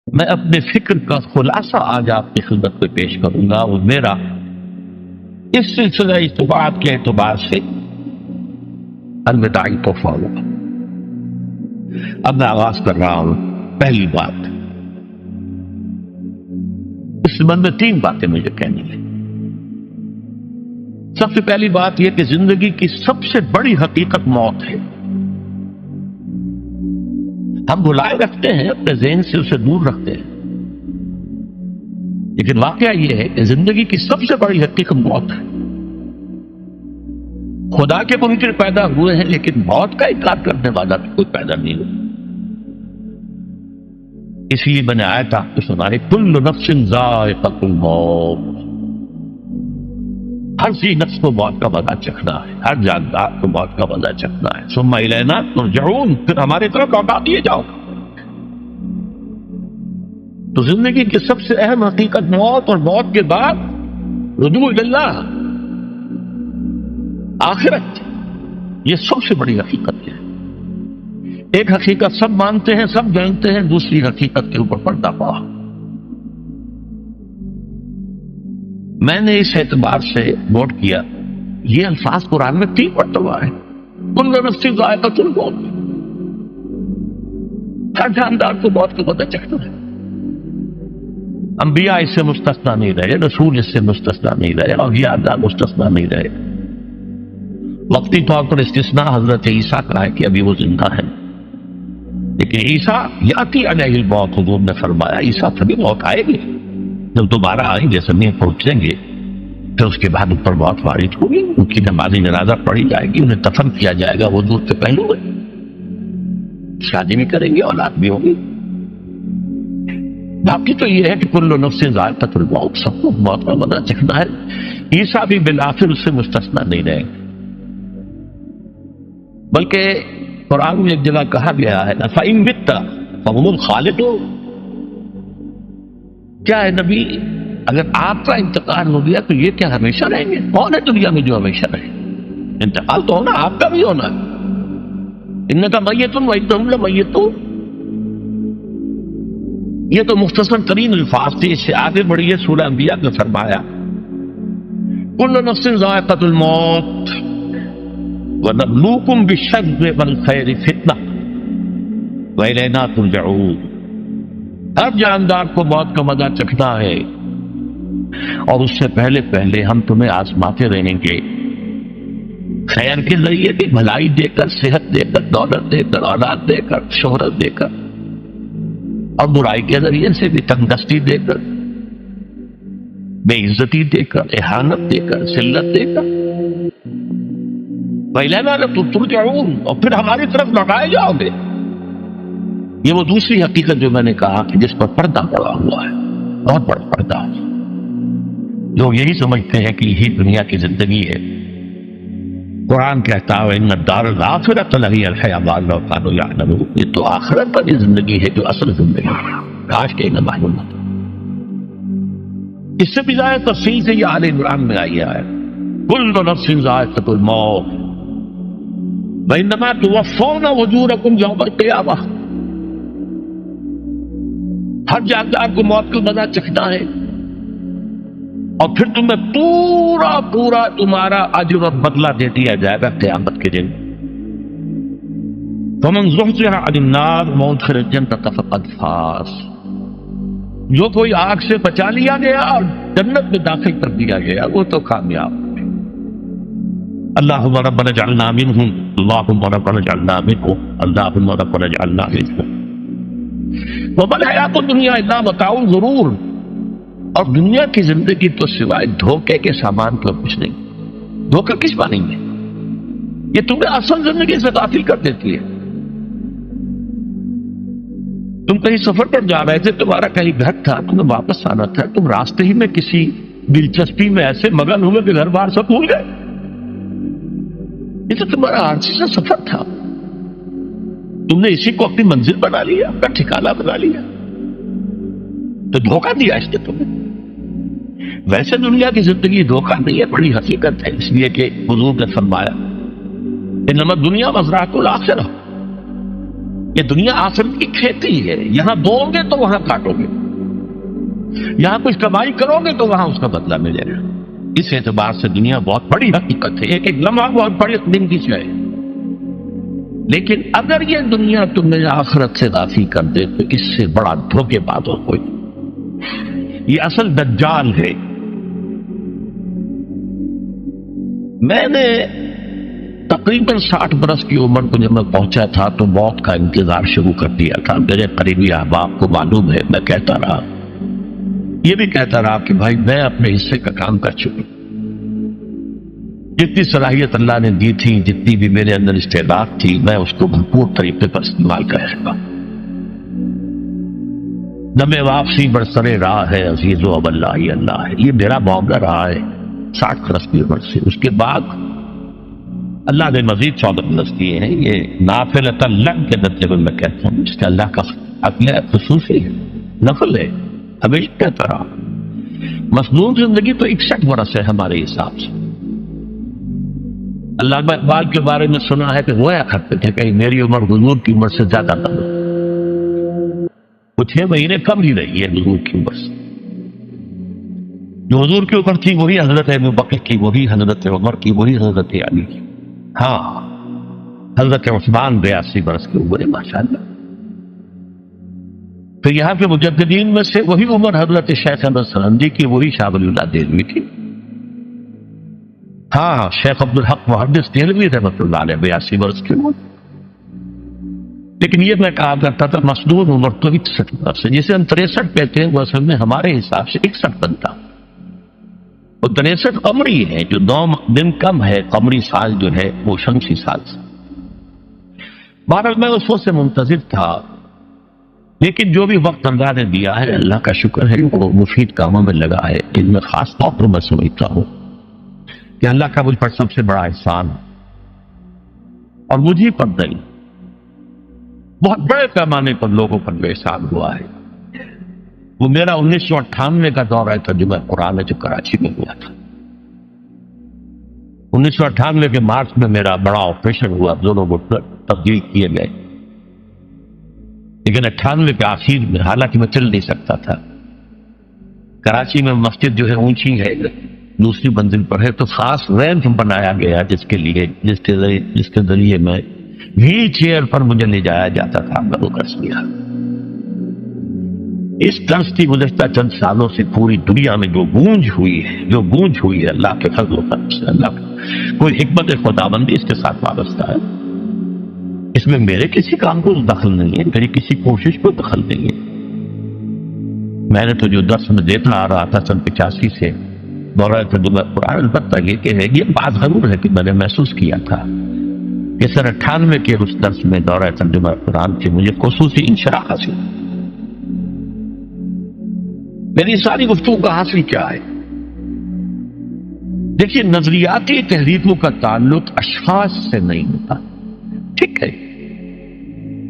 میں اپنے فکر کا خلاصہ آج آپ کی خدمت میں پیش کروں گا، وہ میرا اس سلسلہ اجتماعات کے اعتبار سے الوداعی تحفہ ہوگا۔ اب میں آغاز کر رہا ہوں۔ پہلی بات، اس سبب میں 3 باتیں مجھے کہنی ہیں۔ سب سے پہلی بات یہ کہ زندگی کی سب سے بڑی حقیقت موت ہے۔ ہم بلائے رکھتے ہیں، اپنے ذہن سے اسے دور رکھتے ہیں، لیکن واقعہ یہ ہے کہ زندگی کی سب سے بڑی حقیقت موت ہے۔ خدا کے منکر پیدا ہوئے ہیں، لیکن موت کا انکار کرنے والا بھی کوئی پیدا نہیں ہوا۔ اس لیے میں نے آیت آپ کو سنائی، کل نفس ذائقۃ الموت، ہر سی نفس کو موت کا مزہ چکھنا ہے، ہر جاندار کو موت کا مزہ چکھنا ہے۔ ثم الینا ترجعون، پھر ہماری طرف لوٹا دیے جاؤ۔ تو زندگی کی سب سے اہم حقیقت موت، اور موت کے بعد رجوع اللہ، آخرت، یہ سب سے بڑی حقیقت ہے۔ ایک حقیقت سب مانتے ہیں، سب جانتے ہیں، دوسری حقیقت کے اوپر پردہ پڑا۔ میں نے اس اعتبار سے نوٹ کیا، یہ الفاظ قرآن میں 3 مرتبہ ہے، کل نفس ذائقۃ الموت، ہر جاندار کو موت کا مزہ چکھنا ہے۔ انبیاء اس سے مستثنا نہیں رہے، رسول اس سے مستثنا نہیں رہے، اولیاء اللہ مستثنا نہیں رہے۔ وقتی طور پر استثناء حضرت عیسیٰ کا ہے کہ ابھی وہ زندہ ہے، لیکن عیسیٰ یاتی علیہ الموت، حضور نے فرمایا عیسیٰ تبھی موت آئے گی جب دوبارہ آئیں گے، زمین پہنچیں گے، پھر اس کے بعد اوپر موت وارد ہوگی، ان کی نماز جنازہ پڑھی جائے گی، انہیں دفن کیا جائے گا وضو سے پہلے، شادی بھی کریں گے، اولاد بھی ہوگی۔ باقی تو یہ ہے کہ کل نفس ذائقۃ الموت، سب کو موت کا مزہ چکھنا ہے۔ عیسیٰ بھی بالآخر اس سے مستثنا نہیں رہے، بلکہ قرآن میں ایک جگہ کہا گیا ہے فَإِن مِتَّ فَهُمُ الْخَالِدُونَ، کیا ہے نبی، اگر آپ کا انتقال ہو گیا تو یہ کیا ہمیشہ رہیں گے؟ کون ہے دنیا میں جو ہمیشہ رہے؟ انتقال تو ہونا، آپ کا بھی ہونا ہے۔ اِنَّكَ مَيِّتٌ وَإِنَّهُمْ لَمَيِّتُونَ، یہ تو مختصر ترین الفاظ تھے۔ اس سے آگے بڑھیے، سورہ انبیاء میں فرمایا كُلُّ نَفْسٍ ذَائِقَةُ الْمَوْتِ وَنَبْلُوكُمْ بِالشَّرِّ وَالْخَيْرِ فِتْنَةً وَإِلَيْنَا تُرْجَعُونَ، ہر جاندار کو موت کا مزہ چکھنا ہے، اور اس سے پہلے پہلے ہم تمہیں آزماتے رہیں گے، خیر کے ذریعے بھی، بھلائی دے کر، صحت دے کر، دولت دے کر، اولاد دے کر، شہرت دے کر، اور برائی کے ذریعے سے بھی، تنگدستی دے کر، بے عزتی دے کر، اہانت دے کر، ذلت دے کر، وَإِلَيْنَا تُرْجَعُونَ، اور پھر ہماری طرف لوٹائے جاؤ گے۔ یہ وہ دوسری حقیقت جو میں نے کہا کہ جس پر پردہ پڑا ہوا ہے، بہت بڑا پردہ۔ لوگ یہی سمجھتے ہیں کہ یہی دنیا کی زندگی ہے۔ قرآن کہتا ہے ان الدار الآخرۃ لہی الحیوان لو کانوا یعلمون، یہ تو آخرت پر یہ زندگی ہے جو اصل زندگی ہے، کاش کہ انہیں معلوم نہ تھا۔ اس سے بھی زیادہ تفصیل سے یہ آل عمران میں آئی ہے، کل نفس ذائقۃ الموت وانما توفون اجورکم یوم القیامہ، ہر جاندار کو موت کا مزہ چکھنا ہے، اور پھر تمہیں پورا تمہارا اجر اور بدلہ دے دیا جائے گا قیامت کے دن۔ فمن زحزح عن النار وادخل الجنة فقد فاز، جو کوئی آگ سے بچا لیا گیا اور جنت میں داخل کر دیا گیا وہ تو کامیاب۔ اللہم ربنا اجعلنا منہم، اللہم ربنا اجعلنا منہم، اللہم ربنا اجعلنا منہم۔ وما الحیات الدنیا الا متاع الغرور، اور دنیا کی زندگی تو سوائے دھوکے کے سامان کا کچھ نہیں۔ دھوکہ کس معنی میں؟ یہ تمہیں اصل زندگی سے غافل کر دیتی ہے۔ تم کہیں سفر پر جا رہے تھے، تمہارا کہیں گھر تھا، تمہیں واپس آنا تھا، تم راستے ہی میں کسی دلچسپی میں ایسے مگن ہوئے کہ گھر بار سب بھول گئے۔ یہ تو تمہارا عارضی سا سفر تھا، تم نے اسی کو اپنی منزل بنا لیا، اپنا ٹھکانہ بنا لیا، تو دھوکہ دیا اس نے تمہیں۔ ویسے دنیا کی زندگی دھوکہ نہیں ہے، بڑی حقیقت ہے، اس لیے کہ حضور نے فرمایا انما الدنیا مزرعۃ الآخرہ، یہ دنیا آخرت کی کھیتی ہے، یہاں بو گے تو وہاں کاٹو گے، یہاں کچھ کمائی کرو گے تو وہاں اس کا بدلہ ملے گا۔ اس اعتبار سے دنیا بہت بڑی حقیقت ہے، ایک ایک لمحہ بہت بڑی دن کی ہے۔ لیکن اگر یہ دنیا تمہیں آخرت سے غافل کر دے تو اس سے بڑا دھوکے باز ہو کوئی۔ یہ اصل دجال ہے۔ میں نے تقریباً 60 برس کی عمر کو جب میں پہنچا تھا تو موت کا انتظار شروع کر دیا تھا۔ میرے قریبی احباب کو معلوم ہے، میں کہتا رہا، یہ بھی کہتا رہا کہ بھائی میں اپنے حصے کا کام کر چکا، جتنی صلاحیت اللہ نے دی تھی، جتنی بھی میرے اندر استعداد تھی، میں اس کو بھرپور طریقے پر استعمال کرے گا۔ دم واپسی برسرے راہ ہے عزیز و اب اللہ ہی اللہ ہے، یہ میرا معاملہ رہا ہے 60 برس کی عمر سے۔ اس کے بعد اللہ نے مزید 14 برس دیے ہیں۔ یہ نافلۃ اللہ کے درجے میں کہتا ہوں، اس کا اللہ کا عقل خصوصی ہے، نفل ہے، ہمیشہ کہتا رہا۔ مصنون زندگی تو 61 برس ہے ہمارے حساب سے۔ علامہ اقبال کے بارے میں سنا ہے کہ رویا کرتے تھے کہ میری عمر حضور کی عمر سے زیادہ کم ہے، وہ 6 مہینے کم ہی رہی ہے حضور کی عمر سے۔ جو حضور کی عمر تھی وہی حضرت ابوبکر کی، وہی حضرت عمر کی، وہی حضرت علی کی۔ ہاں، حضرت عثمان 82 برس کی عمر ہے ماشاءاللہ۔ تو یہاں کے مجددین میں سے وہی عمر حضرت شیخ احمد سرندی کی، وہی شاہ ولی اللہ دہلوی کی۔ ہاں، شیخ عبدالحق محدث دہلوی رحمۃ اللہ علیہ 82 برس کی عمر۔ لیکن یہ میں کہا کرتا تھا مصنون عمر تو 61 برس ہے، جسے ہم 63 کہتے ہیں وہ اصل میں ہمارے حساب سے 61 بنتا۔ وہ 63 قمری ہے، جو 9 دن کم ہے قمری سال جو ہے وہ شمسی سال سے۔ بہرحال میں اس وقت سے منتظر تھا، لیکن جو بھی وقت اللہ نے دیا ہے اللہ کا شکر ہے، وہ مفید کاموں میں لگا ہے۔ ان میں خاص طور پر میں سمجھتا ہوں کہ اللہ کا مجھ پر سب سے بڑا احسان، اور مجھے پر نہیں، بہت بڑے پیمانے پر لوگوں پر جو احسان ہوا ہے، وہ میرا 1998 کا دورہ ترجمہ قرآن ہے جو کراچی میں ہوا تھا۔ 1998 کے مارچ میں میرا بڑا آپریشن ہوا، دونوں گھٹنے تبدیل کیے گئے، لیکن 98 کے آخر میں، حالانکہ میں چل نہیں سکتا تھا، کراچی میں مسجد جو ہے اونچی ہے، دوسری منزل پر ہے، تو خاص ریمپ بنایا گیا جس کے ذریعے میں ویل چیئر پر مجھے لے جایا جاتا تھا۔ میں وہ کر گیا۔ اس طرز کی گزشتہ چند سالوں سے پوری دنیا میں جو گونج ہوئی ہے اللہ کے فضل و کرم سے، اللہ کا کوئی حکمت خداوندی اس کے ساتھ وابستہ ہے۔ اس میں میرے کسی کام کو دخل نہیں ہے، میری کسی کوشش کو دخل نہیں ہے۔ میں نے تو جو درس میں دیتا آ رہا تھا سن 85 سے دورہ ترجمہ قرآن، البتہ یہ کہ ہے، یہ بات ضرور ہے کہ میں نے محسوس کیا تھا کہ سن 98 کے اس درس میں دورہ ترجمہ قرآن سے مجھے خصوصی انشراح حاصل۔ میری ساری گفتگو کا حاصل کیا ہے؟ دیکھیے، نظریاتی تحریکوں کا تعلق اشخاص سے نہیں ہوتا، ٹھیک ہے،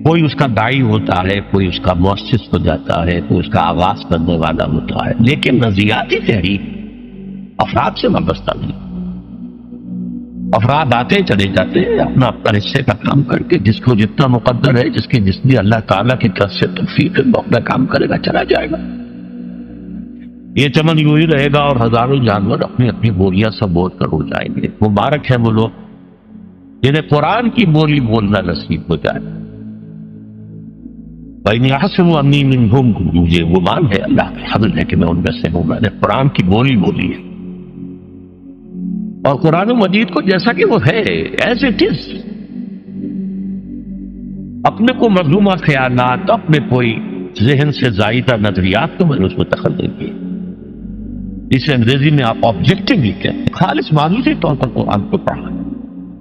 کوئی اس کا داعی ہوتا ہے، کوئی اس کا مؤسس ہو جاتا ہے، کوئی اس کا آغاز کرنے والا ہوتا ہے، لیکن نظریاتی تحریک افراد سے وابستہ نہیں۔ افراد آتے چلے جاتے ہیں اپنا حصے کا کام کر کے، جس کو جتنا مقدر ہے، جس کی جتنی اللہ تعالیٰ کی طرف سے توفیق ہے، وہ اپنا کام کرے گا، چلا جائے گا۔ یہ چمن یوں ہی رہے گا اور ہزاروں جانور اپنی اپنی بولیاں سب بول کر اڑ جائیں گے۔ مبارک ہے وہ لوگ جنہیں قرآن کی بولی بولنا نصیب ہو جائے۔ بَإِنْ يَحْسَبُ أَنِّي مِنْهُمْ، مجھے گمان ہے، اللہ کا فضل ہے کہ میں ان میں سے ہوں، میں نے قرآن کی بولی بولی ہے، اور قرآن مجید کو جیسا کہ وہ ہے ایز اٹ از، اپنے کو مظلومہ خیالات، اپنے کوئی ذہن سے زائدہ نظریات کو میں نے اس میں دخل نہیں کی، جسے انگریزی میں آپ آبجیکٹیولی کہتے ہیں، خالص معلومی طور پر قرآن کو پڑھا،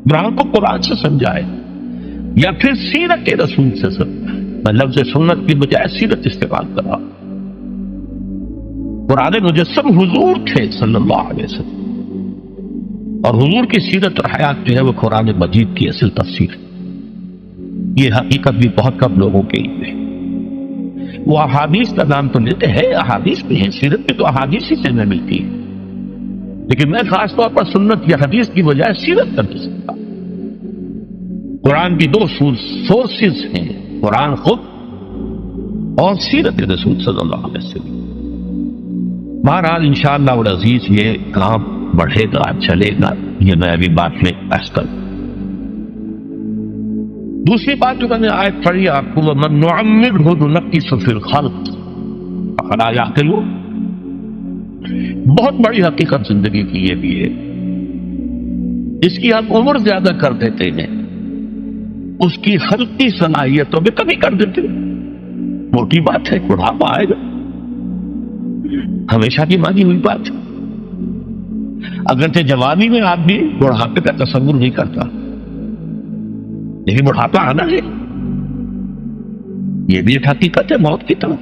قرآن کو قرآن سے سمجھائے، یا پھر سیرت رسول سے سمجھائے۔ میں لفظ سنت کی بجائے سیرت استعمال کر رہا ہوں۔ قرآن مجسم حضور تھے صلی اللہ علیہ وسلم، اور حضور کی سیرت اور حیات جو ہے وہ قرآن مجید کی اصل تفسیر ہے۔ یہ حقیقت بھی بہت کم لوگوں کے لیے ہے۔ وہ احادیث کا نام تو لیتے ہیں، احادیث بھی ہیں، سیرت میں تو احادیث ہی سے میں ملتی ہے، لیکن میں خاص طور پر سنت یا حدیث کی بجائے سیرت کر سکتا۔ قرآن کی 2 سورسز ہیں، قرآن خود اور سیرت رسول صلی اللہ علیہ وسلم. بہرحال انشاءاللہ العزیز یہ کام بڑھے گا، چلے گا، یہ میں ابھی بات میں عرض کروں. دوسری بات جو میں نے آیت پڑھی آپ کو، وَمَن نُعَمِّرْهُ نُنَقِّصُ فِي الْخَلْقِ أَفَلَا يَعْقِلُونَ. بہت بڑی حقیقت زندگی کی یہ بھی ہے. اس کی ہم عمر زیادہ کر دیتے ہیں، اس کی خلقی صلاحیتوں میں کمی کر دیتے ہیں. موٹی بات ہے، بڑھاپا آئے گا، ہمیشہ کی مانی ہوئی بات ہے. اگرچہ جوانی میں آدمی بڑھاپے کا تصور نہیں کرتا، لیکن بڑھاپا آنا ہے، یہ بھی ایک حقیقت ہے موت کی طرح.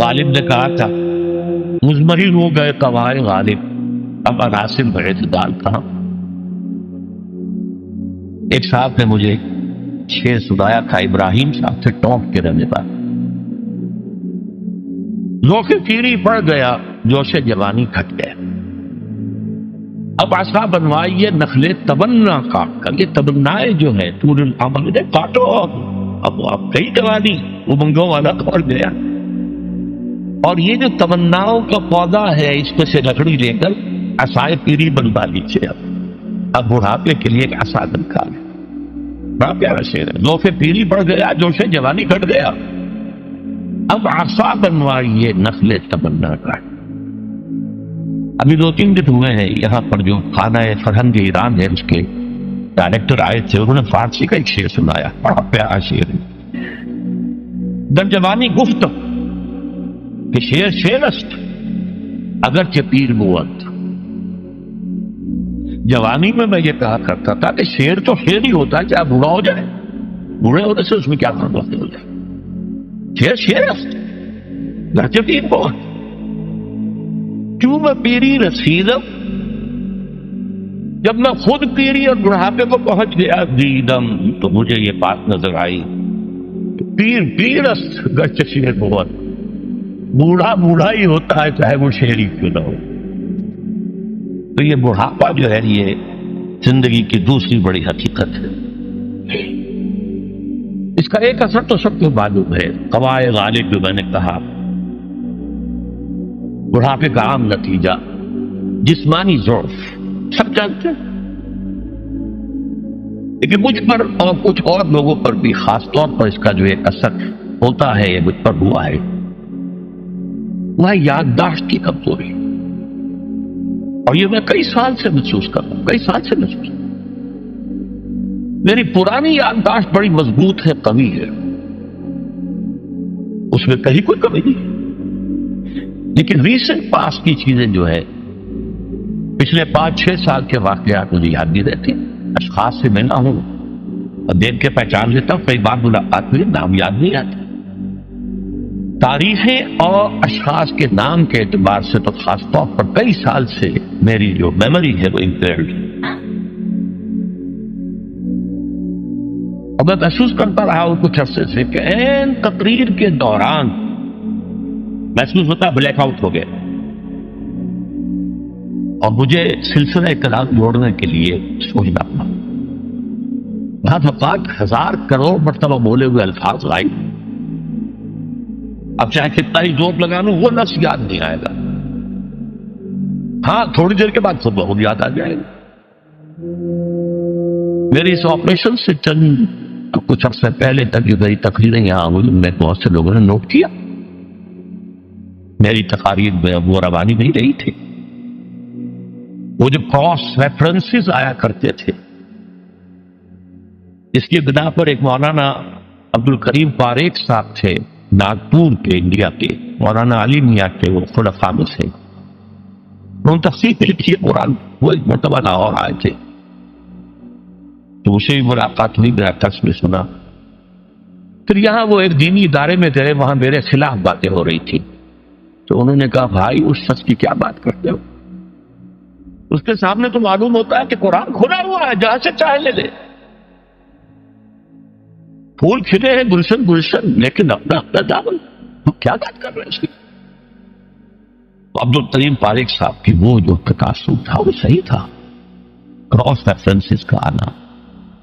غالب نے کہا تھا مزمحل ہو گئے قوائے غالب، اب عناصر میں اعتدال تھا. ایک صاحب نے مجھے شعر سنایا تھا، ابراہیم صاحب سے ٹونک کے رہنے پر. ذوق پیری بڑھ گیا، جوش جوانی گھٹ گیا، اب عصا بنوائیے نخل تمنا کاٹ کر. یہ تمنائیں جو ہے طول العمر نے کاٹو. اب کئی جوانی امنگوں والا کھڑ گیا، اور یہ جو تمناؤں کا پودا ہے اس میں سے لکڑی لے کر عصائے پیری بنوا لیجیے. اب بڑھاپے کے لیے ایک عصا نکال. بڑا پیارا شعر ہے. ذوق پیری بڑھ گیا، جوش جوانی گھٹ گیا، اب عصا بنوائیے نخل تمنا کاٹ. ابھی 2-3 دن ہوئے ہیں یہاں پر جو خانہ فرہنگ ایران ہے اس کے ڈائریکٹر آئے تھے، انہوں نے فارسی کا ایک شعر سنایا، بڑا پیارا شعر ہے. در جوانی گفت کہ شعر شعر است اگرچہ پیر بود. جوانی میں یہ کہا کرتا تھا کہ شعر تو شعر ہی ہوتا ہے، چاہے بوڑھا ہو جائے، بوڑھے ہونے سے اس میں کیا فرق ہو جائے. شعر شعر است اگرچہ پیر بود. کیوں میں پیری رسیدم، جب میں خود پیری اور بڑھاپے کو پہنچ گیا دیدم، تو مجھے یہ بات نظر آئی پیر پیر است گرچہ شعر بود. بوڑھا بوڑھا ہی ہوتا ہے چاہے وہ شعری کیوں نہ ہو. تو یہ بڑھاپا جو ہے یہ زندگی کی دوسری بڑی حقیقت ہے. اس کا ایک اثر تو سب کو معلوم ہے، قوائے غالب جو میں نے کہا، بڑھاپے کا عام نتیجہ جسمانی ضعف، سب جانتے ہیں. لیکن مجھ پر اور کچھ اور لوگوں پر بھی خاص طور پر اس کا جو ایک اثر ہوتا ہے، یہ مجھ پر ہوا ہے، وہ ہے یادداشت کی کمزوری. اور یہ میں کئی سال سے محسوس کر رہا ہوں، کئی سال سے محسوس. میری پرانی یادداشت بڑی مضبوط ہے، قوی ہے، اس میں کہیں کوئی کمی نہیں. لیکن ریسنٹ پاس کی چیزیں جو ہے، پچھلے 5-6 سال کے واقعات مجھے یاد نہیں رہتے. اشخاص سے ملنا ہوں اور دیکھ کے پہچان لیتا ہوں، کئی بار ملاقات ہوئی، نام یاد نہیں آتا. تاریخیں اور اشخاص کے نام کے اعتبار سے تو خاص طور پر کئی سال سے میری جو میموری ہے وہ امپیئرڈ ہے. اور میں محسوس کرتا رہا ہوں کچھ عرصے سے کہ این تقریر کے دوران محسوس ہوتا بلیک آؤٹ ہو گیا، اور مجھے سلسلہ کلام جوڑنے کے لیے سوچنا پڑا. بعض اوقات 1000 کروڑ مرتبہ بولے ہوئے الفاظ غائب. اب چاہے کتنا ہی زور لگا لوں وہ لفظ یاد نہیں آئے گا. ہاں تھوڑی دیر کے بعد سب بہت یاد آ جائے گا. میری اس آپریشن سے چند کچھ عرصے پہلے تک جو میری تقریریں یہاں ہوئی، میں بہت سے لوگوں نے نوٹ کیا، میری تقاریر میں وہ روانی نہیں رہی تھی. وہ جو کراس ریفرنسز آیا کرتے تھے، اس کی بنا پر ایک مولانا عبد الکریم پاریک صاحب تھے ناگپور کے، انڈیا کے، مولانا علی میاں کے، وہ خلفاء میں سے. انہوں نے تفسیر لکھی قرآن، وہ ایک مرتبہ لاہور آئے تھے، تو اسے بھی ملاقات ہوئی، میرا ٹیکسٹ میں سنا. پھر یہاں وہ ایک دینی ادارے میں گئے، وہاں میرے خلاف باتیں ہو رہی تھی. تو انہوں نے کہا بھائی اس شخص کی کیا بات کرتے ہو؟ اس کے سامنے تو معلوم ہوتا ہے کہ قرآن کھلا ہوا ہے، جہاں سے چاہے لے لے. پھول کھلے ہیں گلشن گلشن، لیکن اپنا اپنا دامن، تو کیا بات کر رہے ہیں اس کی؟ عبد الکریم پاریک صاحب کی وہ جو تقاصر تھا وہ صحیح تھا، کراس ریفرنسز کا آنا.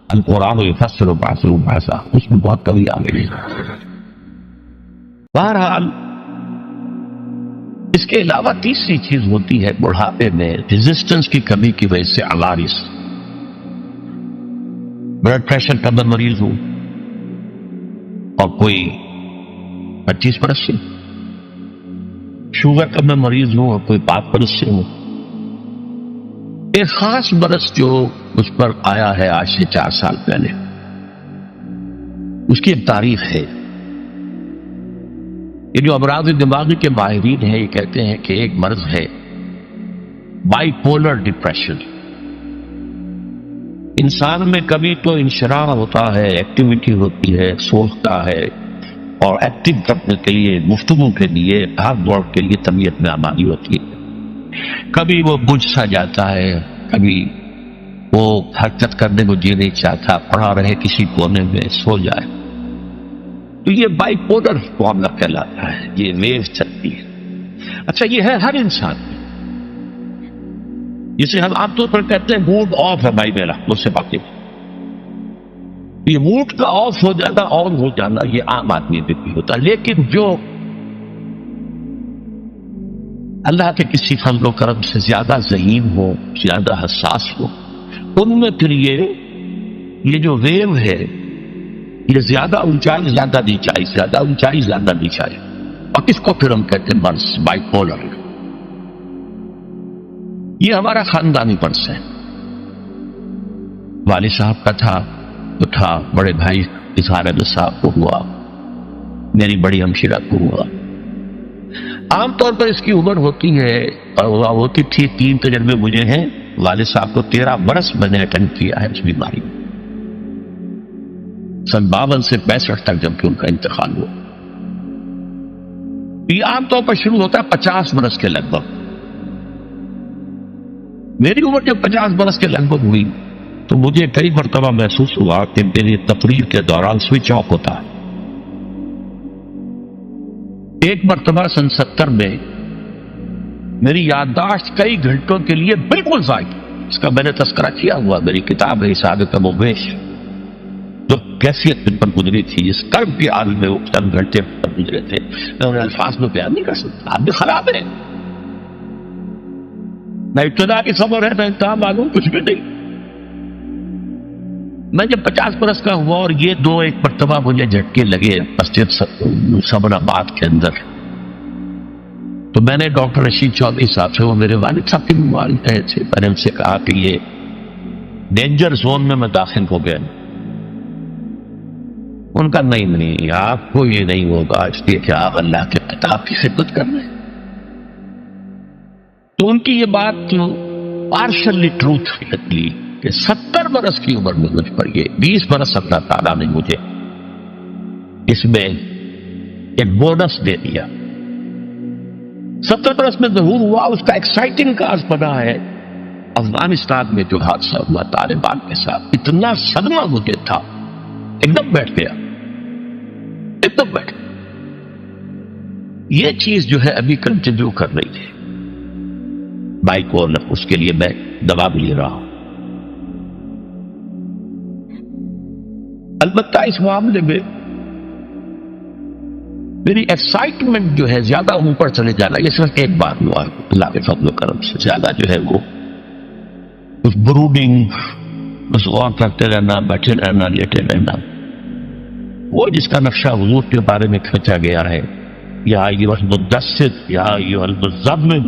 القرآن یفسر بعضہ بعضا، اس میں بہت کمی آ گئی۔ بہرحال اس کے علاوہ تیسری چیز ہوتی ہے بڑھاپے میں ریزسٹنس کی کمی کی وجہ سے عوارض۔ بلڈ پریشر کا میں مریض ہوں اور کوئی 25 برس سے، شوگر کا میں مریض ہوں اور کوئی 5 برس سے ہوں۔ ایک خاص برس جو اس پر آیا ہے آج سے 4 سال پہلے، اس کی ایک تاریخ ہے۔ یہ جو امراض دماغی کے ماہرین ہیں یہ کہتے ہیں کہ ایک مرض ہے بائی پولر ڈپریشن۔ انسان میں کبھی تو انشراح ہوتا ہے، ایکٹیویٹی ہوتی ہے، سوچتا ہے اور ایکٹیو کرنے کے لیے، گفتگو کے لیے، بھاگ دوڑ کے لیے طبیعت میں آمادی ہوتی ہے۔ کبھی وہ بجھ سا جاتا ہے، کبھی وہ حرکت کرنے کو جی نہیں چاہتا، پڑا رہے کسی کونے میں، سو جائے۔ تو یہ بائی پولر معاملہ کہلاتا ہے، یہ ویو چلتی ہے۔ اچھا یہ ہے ہر انسان میں، جسے ہم عام طور پر کہتے ہیں موڈ آف ہے بھائی میرا، مجھ سے باتیں۔ یہ موڈ کا آف ہو جانا، آن ہو جانا، یہ عام آدمی میں بھی ہوتا ہے۔ لیکن جو اللہ کے کسی فضل و کرم سے زیادہ ذہین ہو، زیادہ حساس ہو، ان میں پھر یہ جو ویو ہے یہ زیادہ اونچائی زیادہ نیچائی، زیادہ اونچائی زیادہ نیچائی، اور کس کو پھر ہم کہتے ہیں مرض بائی پولر۔ یہ ہمارا خاندانی مرض ہے۔ والد صاحب کا تھا تو تھا، بڑے بھائی اظہار احمد صاحب کو ہوا، میری بڑی ہمشیرہ کو ہوا۔ عام طور پر اس کی عمر ہوتی ہے اور ہوتی تھی 3 تجربے مجھے ہیں۔ والد صاحب کو 13 برس میں نے اٹینڈ کیا ہے اس بیماری میں، سن 52 سے 65 تک جب کہ ان کا انتقال ہوا۔ یہ عام طور پر شروع ہوتا ہے 50 برس کے لگ بھگ۔ میری عمر جب 50 برس کے لگ بھگ ہوئی تو مجھے کئی مرتبہ محسوس ہوا کہ میری تقریر کے دوران سوئچ آف ہوتا ہے۔ ایک مرتبہ سن 70 میں میری یادداشت کئی گھنٹوں کے لیے بالکل ضائع، اس کا میں نے تذکرہ کیا ہوا، میری کتاب ہے حساب کم و بیش، جو کیفیت من پر گزری تھی، جس کرب کے عالم میں وہ چند گھنٹے پر گزرے تھے، میں انہیں الفاظ میں بیان نہیں کر سکتا۔ آپ بھی خراب ہے، نہ ابتدا کی خبر ہے نہ انتہا معلوم، کچھ بھی نہیں۔ میں جب 50 برس کا ہوا اور یہ ایک مرتبہ مجھے جھٹکے لگے مسجد صبر آباد کے اندر، تو میں نے ڈاکٹر رشید چودھری صاحب سے، وہ میرے والد صاحب کی بیماری رہے تھے، میں نے ان سے کہا کہ یہ ڈینجر زون میں داخل ہو گیا۔ ان کا نہیں، آپ کو یہ نہیں ہوگا، اس لیے کہ آپ اللہ کے کتاب کی خدمت کر رہے ہیں۔ تو ان کی یہ بات پارشلی ٹروتھ نکلی کہ 70 برس کی عمر میں مجھ پر یہ 20 برس اللہ تعالیٰ نے مجھے اس میں ایک بونس دے دیا۔ 70 برس میں ظہور ہوا، اس کا ایکسائٹنگ کاز بنا ہے افغانستان میں جو حادثہ ہوا طالبان کے ساتھ۔ اتنا صدمہ مجھے تھا، ایک دم بیٹھ گیا، ایک دم بیٹھ گیا۔ یہ چیز جو ہے ابھی کنٹینیو کر رہی ہے بائی پولر، اس کے لیے میں دوا بھی لے رہا ہوں۔ البتہ اس معاملے میں میری ایکسائٹمنٹ جو ہے زیادہ اوپر چلے جانا، یہ صرف ایک بار ہوا اللہ کے فضل و کرم سے، زیادہ جو ہے وہ اس بروڈنگ، بس غور کرتے رہنا، بیٹھے رہنا، لیٹے رہنا، وہ جس کا نقشہ حضور کے بارے میں کھینچا گیا ہے، یا ایھا المدثر یا ایھا المزمل،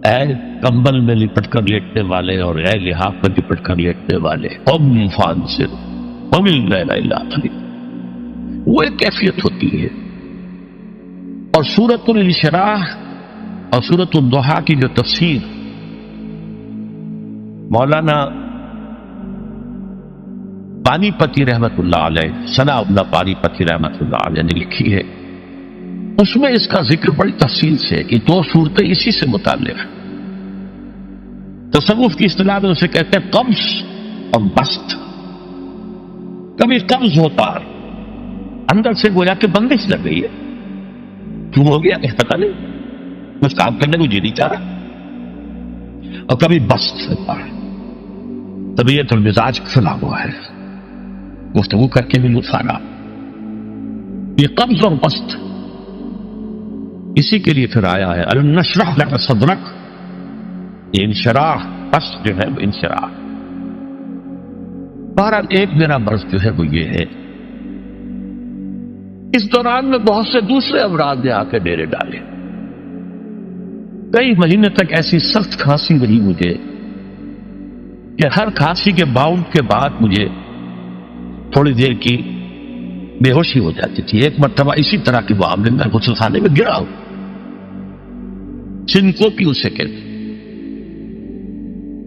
اے کمبل میں لپٹ کر لیٹنے والے اور اے لحاف میں لپٹ کر لیٹنے والے، قم فانذر قم اللیل الا قلیلا، وہ ایک کیفیت ہوتی ہے۔ اور سورۃ الانشراح اور سورۃ الضحیٰ کی جو تفسیر مولانا پانی پتی رحمت اللہ علیہ، ثناء اللہ پانی پتی رحمت اللہ علیہ نے لکھی ہے، اس میں اس کا ذکر بڑی تفصیل سے، یہ 2 صورتیں اسی سے متعلق ہیں۔ تصوف کی اصطلاح میں اسے کہتے ہیں قبض اور بسط۔ کبھی قبض ہوتا ہے، اندر سے گویا کہ بندش لگ گئی ہے، کیوں ہو گیا کہ پتہ نہیں، کچھ کام کرنے کو جی نہیں چاہ رہا، اور کبھی بسط ہوتا ہے، طبیعت اور مزاج کھلا ہوا ہے، گفتگو کر کے بھی لطف آ رہا۔ یہ قبض اور بسط اسی کے لیے پھر آیا ہے الم نشرح لک صدرک، یہ انشراح، بسط جو ہے وہ انشراح۔ بہرحال ایک میرا مرض جو ہے وہ یہ ہے، اس دوران میں بہت سے دوسرے امراض نے آ کے ڈیرے ڈالے۔ کئی مہینے تک ایسی سخت کھانسی رہی مجھے کہ ہر کھانسی کے باؤنڈ کے بعد مجھے تھوڑی دیر کی بے ہوشی ہو جاتی تھی۔ ایک مرتبہ اسی طرح کے معاملے میں غسل خانے میں گرا ہوں، سنکوپی اسے کہتے۔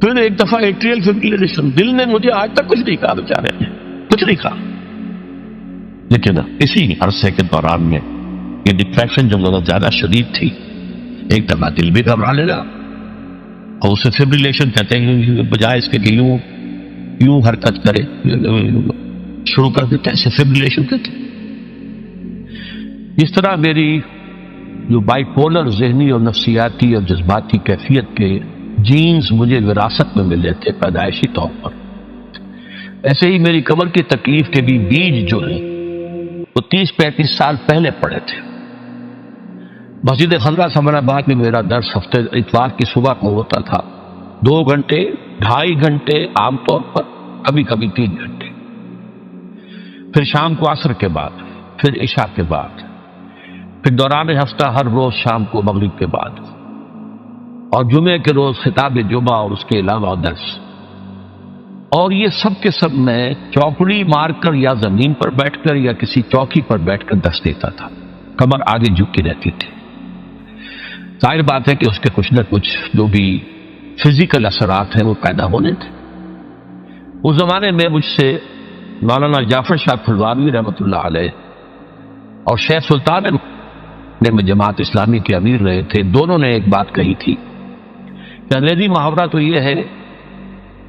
پھر ایک دفعہ ایٹریل فبریلیشن، دل نے مجھے آج تک کچھ نہیں کہا، بیچارے نے کچھ نہیں کہا، لیکن اسی عرصے کے دوران میں یہ ڈپریشن جو بہت زیادہ شدید تھی، ایک دفعہ دل بھی گھبرا لینا، اور اسے فبریلیشن کہتے ہیں، بجائے اس کے کہ یوں حرکت کرے شروع کر دیتے ہیں، اسے فبریلیشن کہتے ہیں۔ اس طرح میری جو بائی پولر ذہنی اور نفسیاتی اور جذباتی کیفیت کے جینز مجھے وراثت میں ملے تھے پیدائشی طور پر، ایسے ہی میری کمر کی تکلیف کے بھی بیج جو ہیں وہ 30-35 سال پہلے پڑے تھے۔ مسجد خضرہ ثمر آباد میں میرا درس ہفتے اتوار کی صبح کو ہوتا تھا، 2 گھنٹے 2.5 گھنٹے عام طور پر، کبھی کبھی 3 گھنٹے، پھر شام کو عصر کے بعد، پھر عشاء کے بعد، پھر دوران ہفتہ ہر روز شام کو مغرب کے بعد، اور جمعے کے روز خطاب جمعہ اور اس کے علاوہ درس۔ اور یہ سب کے سب میں چوکڑی مار کر یا زمین پر بیٹھ کر یا کسی چوکی پر بیٹھ کر درس دیتا تھا، کمر آگے جھکی رہتی تھی۔ ظاہر بات ہے کہ اس کے کچھ نہ کچھ جو بھی فزیکل اثرات ہیں وہ پیدا ہونے تھے۔ اس زمانے میں مجھ سے مولانا جعفر شاہ پھلواری رحمۃ اللہ علیہ اور شیخ سلطان میں جماعت اسلامی کے امیر رہے تھے، دونوں نے ایک بات کہی تھی کہ انگریزی محاورہ تو یہ ہے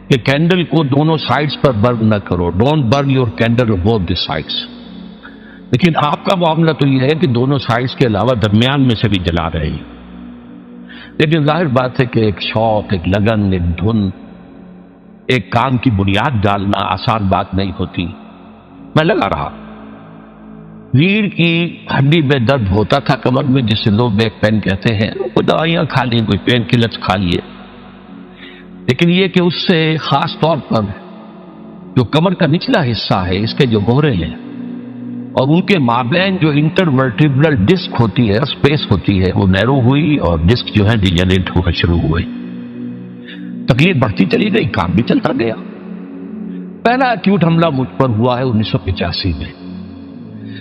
کہ کینڈل کو دونوں سائڈز پر برن نہ کرو، don't burn your candle both the sides, لیکن آپ کا معاملہ تو یہ ہے کہ دونوں سائڈز کے علاوہ درمیان میں سے بھی جلا رہے ہیں۔ لیکن ظاہر بات ہے کہ ایک شوق، ایک لگن، ایک دھن، ایک کام کی بنیاد ڈالنا آسان بات نہیں ہوتی۔ میں لگا رہا، ریڑھ کی ہڈی میں درد ہوتا تھا کمر میں، جسے لوگ بیک پین کہتے ہیں، کوئی دوائیاں کھا لی، کوئی پین کلرز کھا لیے، لیکن یہ کہ اس سے خاص طور پر جو کمر کا نچلا حصہ ہے، اس کے جو گہرے ہیں اور ان کے مابین جو انٹرورٹیبرل ڈسک ہوتی ہے، اسپیس ہوتی ہے، وہ نیرو ہوئی اور ڈسک جو ہے ڈیجنریٹ ہونا شروع ہوئی۔ تکلیف بڑھتی چلی گئی، کام بھی چلتا گیا۔ پہلا ایکیوٹ حملہ مجھ پر ہوا ہے 1985 میں۔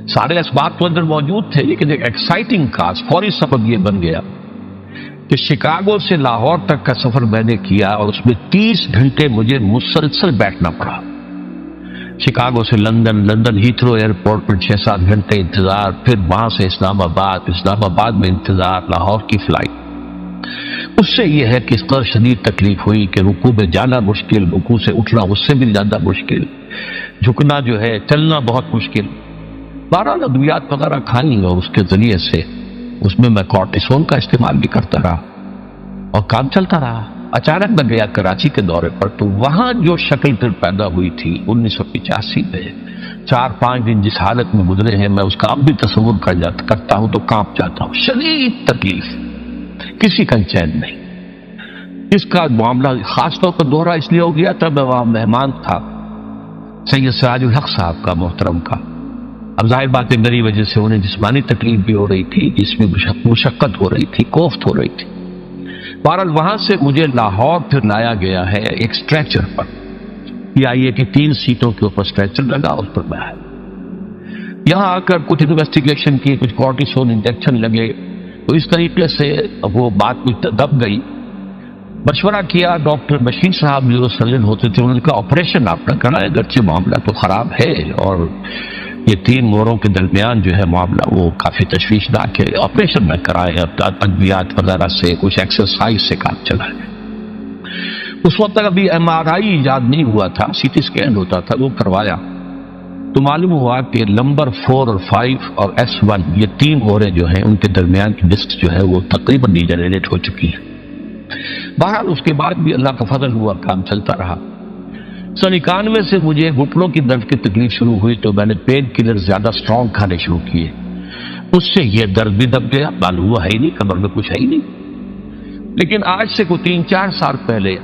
سارے اسباب تو اندر موجود تھے، لیکن ایک ایکسائٹنگ کاز، فوری سبب یہ بن گیا کہ شکاگو سے لاہور تک کا سفر میں نے کیا اور اس میں 30 گھنٹے مجھے مسلسل بیٹھنا پڑا۔ شکاگو سے لندن، لندن ہیتھرو ایئرپورٹ پر 6-7 گھنٹے انتظار، پھر وہاں سے اسلام آباد، اسلام آباد میں انتظار، لاہور کی فلائٹ۔ اس سے یہ ہے کہ اس قدر شدید تکلیف ہوئی کہ رکوع میں جانا مشکل، رکوع سے اٹھنا اس سے بھی زیادہ مشکل، جھکنا جو ہے، چلنا بہت مشکل۔ 12 ادویات وغیرہ کھانی اور اس کے ذریعے سے اس میں کورٹیسون کا استعمال بھی کرتا رہا اور کام چلتا رہا۔ اچانک میں گیا کراچی کے دورے پر، تو وہاں جو شکل پھر پیدا ہوئی تھی 1985 میں، 4-5 دن جس حالت میں گزرے ہیں، میں اس کا اب بھی تصور کرتا ہوں تو کانپ جاتا ہوں۔ شدید تکلیف، کسی کا چین نہیں۔ اس کا معاملہ خاص طور پر دوہرا اس لیے ہو گیا تھا، میں وہاں مہمان تھا سید سراج الحق صاحب کا، محترم کا۔ اب ظاہر بات ہے میری وجہ سے انہیں جسمانی تکلیف بھی ہو رہی تھی، جس میں مشقت ہو رہی تھی، کوفت ہو رہی تھی۔ بہرحال وہاں سے مجھے لاہور پھر لایا گیا ہے ایک اسٹریچر پر، PIA کی 3 سیٹوں کے اوپر اسٹریچر لگا، اس پر میں آیا۔ یہاں آ کر کچھ انویسٹیگیشن کی، کچھ کورٹیسون انجیکشن لگے، تو اس طریقے سے وہ بات کچھ دب گئی۔ مشورہ کیا، ڈاکٹر بشیر صاحب جو سرجن ہوتے تھے، انہوں نے کہا آپریشن آپ نے کرنا ہے، اگرچہ معاملہ تو خراب ہے اور یہ 3 موروں کے درمیان جو ہے معاملہ وہ کافی تشویشناک ہے، آپریشن میں کرائے، ادویات وغیرہ سے، کچھ ایکسرسائز سے کام چلائے۔ اس وقت تک ابھی MRI ایجاد نہیں ہوا تھا، CT اسکین ہوتا تھا، وہ کروایا تو معلوم ہوا کہ نمبر 4 اور 5 اور S1 یہ 3 موریں جو ہیں ان کے درمیان کی ڈسک جو ہے وہ تقریباً ڈیجنریٹ ہو چکی ہے۔ بہرحال اس کے بعد بھی اللہ کا فضل ہوا، کام چلتا رہا۔ سن 91 سے مجھے گھٹنوں کی درد کی تکلیف شروع ہوئی تو میں نے پین کلر زیادہ سٹرونگ کھانے شروع کیے. اس سے یہ درد بھی دب گیا، معلوم ہوا ہے ہی نہیں، کمر میں کچھ ہے ہی نہیں. لیکن آج سے کوئی 3-4 سال پہلے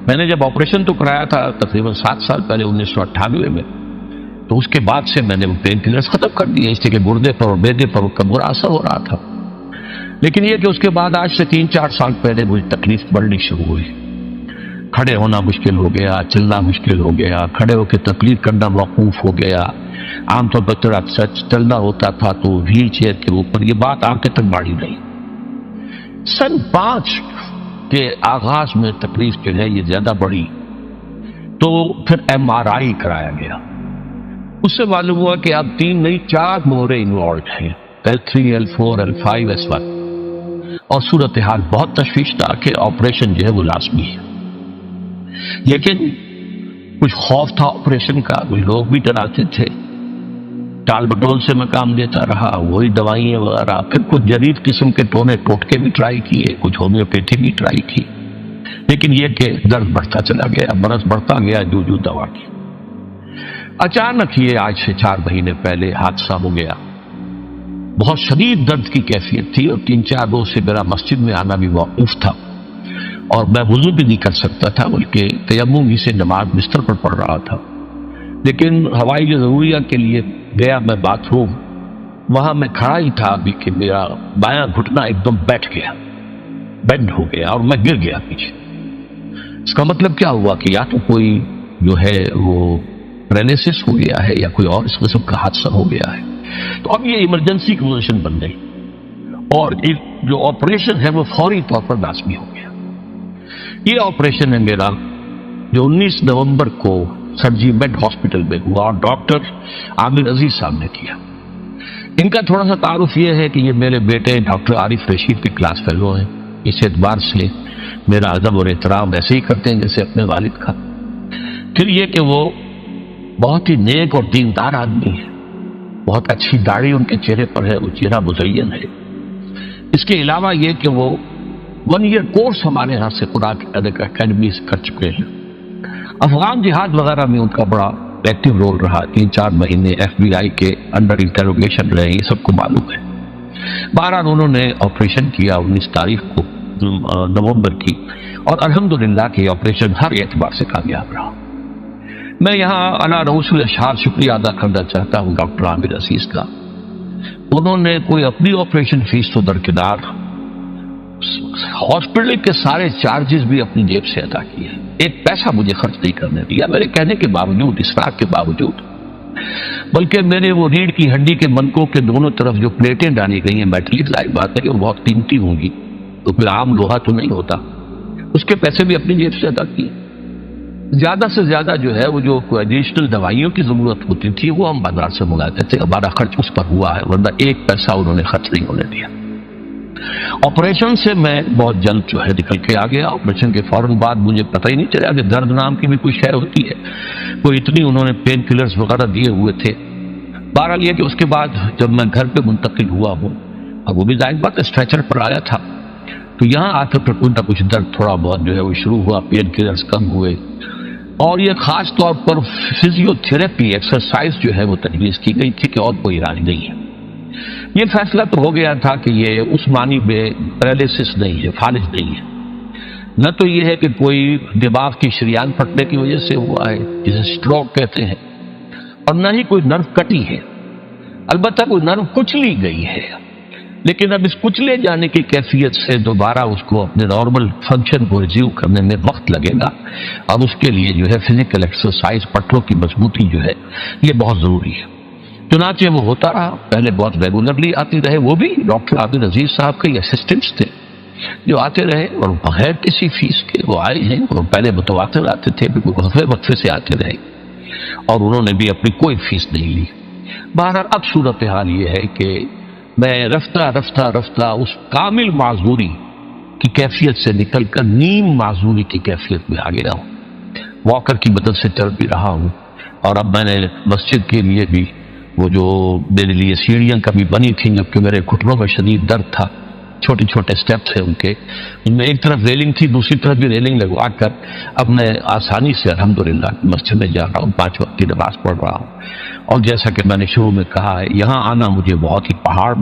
میں نے جب آپریشن تو کرایا تھا تقریباً 7 سال پہلے 1998 میں، تو اس کے بعد سے میں نے وہ پین کلرز ختم کر دیے، اس لیے کہ گردے پر اور معدے پر کا برا اثر ہو رہا تھا. لیکن یہ کہ اس کے بعد آج سے 3-4 سال پہلے مجھے تکلیف بڑھنی شروع ہوئی. کھڑے ہونا مشکل ہو گیا، چلنا مشکل ہو گیا، کھڑے ہو کے تقریر کرنا موقوف ہو گیا. عام طور پر چلنا ہوتا تھا تو ویل چیئر کے اوپر. یہ بات آگے تک بڑھی نہیں. سن 5 کے آغاز میں تکلیف جو ہے یہ زیادہ بڑھی تو پھر MRI کرایا گیا. اس سے معلوم ہوا کہ اب 3 نہیں 4 مہرے انوالوڈ ہیں، L3 L4 L5 S1، اور صورتحال بہت تشویشناک کہ آپریشن جو ہے وہ لازمی ہے. لیکن کچھ خوف تھا آپریشن کا، کچھ لوگ بھی ڈراتے تھے. ٹال بٹول سے میں کام لیتا رہا، وہی دوائیں وغیرہ، پھر کچھ جدید قسم کے ٹونے ٹوٹکے بھی ٹرائی کیے، کچھ ہومیوپیتھی بھی ٹرائی کی. لیکن یہ کہ درد بڑھتا چلا گیا، مرض بڑھتا گیا جو دوا کی. اچانک یہ آج سے 4 مہینے پہلے حادثہ ہو گیا. بہت شدید درد کی کیفیت تھی اور 3-4 روز سے میرا مسجد میں آنا بھی موقوف تھا، اور میں وضو بھی نہیں کر سکتا تھا، بلکہ تیمم ہی سے نماز بستر پر پڑھ رہا تھا. لیکن ہوائی ضروریات کے لیے گیا میں باتھ روم. وہاں میں کھڑا ہی تھا ابھی کہ میرا بایاں گھٹنا ایک دم بیٹھ گیا، بینڈ ہو گیا اور میں گر گیا پیچھے. اس کا مطلب کیا ہوا کہ یا تو کوئی جو ہے وہ پیرالائسس ہو گیا ہے یا کوئی اور اس قسم کا حادثہ ہو گیا ہے. تو اب یہ ایمرجنسی کی پوزیشن بن گئی اور جو آپریشن ہے وہ فوری طور پر لازمی ہو گیا. یہ آپریشن ہے میرا جو 19 نومبر کو سرجی میڈ ہاسپٹل میں ہوا اور ڈاکٹر عامر عزیز صاحب نے کیا. ان کا تھوڑا سا تعارف یہ ہے کہ یہ میرے بیٹے ڈاکٹر عارف رشید کے کلاس فیلو ہیں. اس اعتبار سے میرا ادب اور احترام ایسے ہی کرتے ہیں جیسے اپنے والد کا. پھر یہ کہ وہ بہت ہی نیک اور دیندار آدمی ہے، بہت اچھی داڑھی ان کے چہرے پر ہے، وہ چہرہ مزین ہے. اس کے علاوہ یہ کہ وہ 1 ایئر کورس ہمارے یہاں سے قرآن اکیڈمی سے کر چکے ہیں. افغان جہاد وغیرہ میں ان کا بڑا ایکٹیو رول رہا. 3-4 مہینے FBI کے انڈر انٹروگیشن رہے، یہ سب کو معلوم ہے. بہرحال انہوں نے آپریشن کیا 19 تاریخ کو نومبر کی، اور الحمدللہ کہ یہ آپریشن ہر اعتبار سے کامیاب رہا. میں یہاں علی رؤوس الاشہار شکریہ ادا کرنا چاہتا ہوں ڈاکٹر عامر عزیز کا. انہوں نے کوئی اپنی آپریشن فیس تو درکنار، ہاسپٹل کے سارے چارجز بھی اپنی جیب سے ادا کیے. ایک پیسہ مجھے خرچ نہیں کرنے دیا میرے کہنے کے باوجود، اسراف کے باوجود. بلکہ میرے وہ ریڑھ کی ہڈی کے منکوں کے دونوں طرف جو پلیٹیں ڈالی گئی ہیں میٹلک، ظاہر بات ہے کہ وہ بہت قیمتی ہوں گی، تو پھر عام لوہا تو نہیں ہوتا، اس کے پیسے بھی اپنی جیب سے ادا کیے. زیادہ سے زیادہ جو ہے وہ جو ایڈیشنل دوائیوں کی ضرورت ہوتی تھی وہ ہم بازار سے منگاتے تھے. ہمارا خرچ اس پر ہوا ہے، ورنہ ایک پیسہ انہوں نے خرچ نہیں ہونے دیا. آپریشن سے میں بہت جلد جو ہے نکل کے آ گیا. آپریشن کے فوراً بعد مجھے پتہ ہی نہیں چلا کہ درد نام کی بھی کوئی شے ہوتی ہے. کوئی اتنی انہوں نے پین کلرز وغیرہ دیے ہوئے تھے. بہرحال یہ کہ اس کے بعد جب میں گھر پہ منتقل ہوا ہوں، اب وہ بھی ظاہر بات اسٹریچر پر آیا تھا، تو یہاں آ کر کچھ نہ کچھ درد تھوڑا بہت جو ہے وہ شروع ہوا، پین کلرز کم ہوئے، اور یہ خاص طور پر فزیو تھراپی ایکسرسائز جو ہے وہ تجویز کی گئی تھی کہ اور کوئی علاج نہیں ہے. یہ فیصلہ تو ہو گیا تھا کہ یہ اس معنی میں پیرالائسس نہیں ہے، فالج نہیں ہے. نہ تو یہ ہے کہ کوئی دماغ کی شریان پھٹنے کی وجہ سے ہوا ہے جسے سٹروک کہتے ہیں، اور نہ ہی کوئی نرو کٹی ہے. البتہ کوئی نرو کچلی گئی ہے، لیکن اب اس کچلے جانے کی کیفیت سے دوبارہ اس کو اپنے نارمل فنکشن کو ریزیو کرنے میں وقت لگے گا، اور اس کے لیے جو ہے فزیکل ایکسرسائز، پٹھوں کی مضبوطی جو ہے یہ بہت ضروری ہے. چنانچہ وہ ہوتا رہا. پہلے بہت ریگولرلی آتی رہے، وہ بھی ڈاکٹر عامر عزیز صاحب کے اسسٹنٹس تھے جو آتے رہے اور بغیر کسی فیس کے وہ آئے ہیں. وہ پہلے متواتر آتے تھے، پھر وقفے سے آتے رہے، اور انہوں نے بھی اپنی کوئی فیس نہیں لی. بہرحال اب صورتحال یہ ہے کہ میں رفتہ اس کامل معذوری کی کیفیت سے نکل کر نیم معذوری کی کیفیت میں آ گیا ہوں. واکر کی مدد سے چل بھی رہا ہوں، اور اب میں نے مسجد کے لیے بھی وہ جو میرے لیے سیڑھیاں کبھی بنی تھیں جبکہ میرے گھٹنوں میں شدید درد تھا، چھوٹے چھوٹے سٹیپس ہیں ان کے، ان میں ایک طرف ریلنگ تھی، دوسری طرف بھی ریلنگ لگوا کر اب میں آسانی سے الحمدللہ مسجد میں جا رہا ہوں، 5 وقت کی نماز پڑھ رہا ہوں. اور جیسا کہ میں نے شروع میں کہا ہے، یہاں آنا مجھے بہت ہی پہاڑ